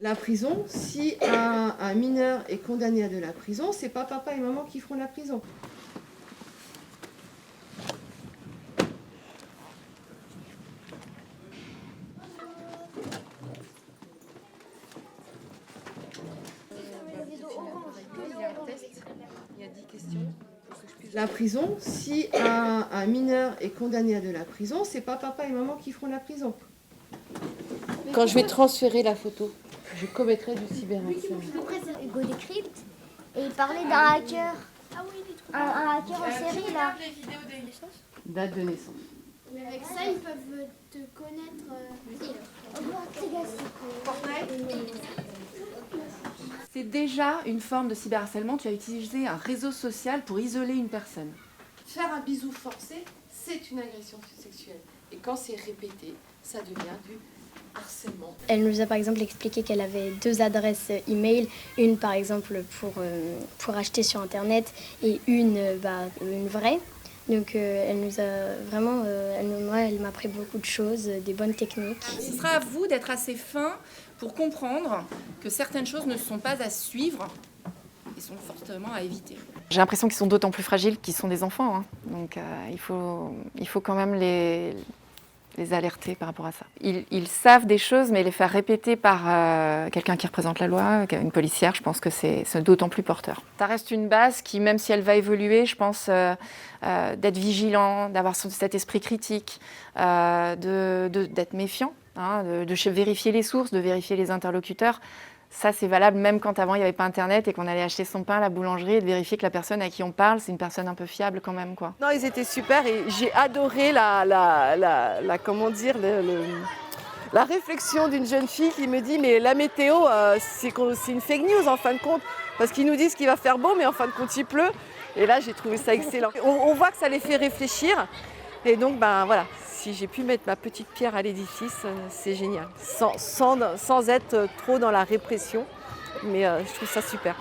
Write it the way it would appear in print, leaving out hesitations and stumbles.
La prison, si un mineur est condamné à de la prison, c'est pas papa et maman qui feront la prison. La prison, si un mineur est condamné à de la prison, c'est pas papa et maman qui feront la prison. Quand je vais transférer la photo, je commettrai du cyberharcèlement. Après, c'est Hugo Décrypte et il parlait d'un hacker. Ah oui, il est trop un hacker en série là. Les vidéos de naissance. Date de naissance. Mais avec ça, ils peuvent te connaître. C'est déjà une forme de cyberharcèlement. Tu as utilisé un réseau social pour isoler une personne. Faire un bisou forcé, c'est une agression sexuelle. Et quand c'est répété, ça devient du harcèlement. Elle nous a par exemple expliqué qu'elle avait 2 adresses e-mail, une par exemple pour acheter sur internet et une vraie. Donc elle nous a vraiment, elle m'a appris beaucoup de choses, des bonnes techniques. Ce sera à vous d'être assez fin pour comprendre que certaines choses ne sont pas à suivre et sont fortement à éviter. J'ai l'impression qu'ils sont d'autant plus fragiles qu'ils sont des enfants, hein. Donc il faut quand même les alerter par rapport à ça. Ils savent des choses, mais les faire répéter par quelqu'un qui représente la loi, une policière, je pense que c'est d'autant plus porteur. Ça reste une base qui, même si elle va évoluer, je pense d'être vigilant, d'avoir cet esprit critique, d'être méfiant, hein, de vérifier les sources, de vérifier les interlocuteurs. Ça, c'est valable même quand avant il n'y avait pas Internet et qu'on allait acheter son pain à la boulangerie et de vérifier que la personne à qui on parle, c'est une personne un peu fiable quand même, quoi. Non, ils étaient super et j'ai adoré comment dire, la réflexion d'une jeune fille qui me dit mais la météo, c'est une fake news en fin de compte parce qu'ils nous disent qu'il va faire beau mais en fin de compte il pleut. Et là, j'ai trouvé ça excellent. On voit que ça les fait réfléchir et donc voilà. Si j'ai pu mettre ma petite pierre à l'édifice, c'est génial. Sans être trop dans la répression, mais je trouve ça super.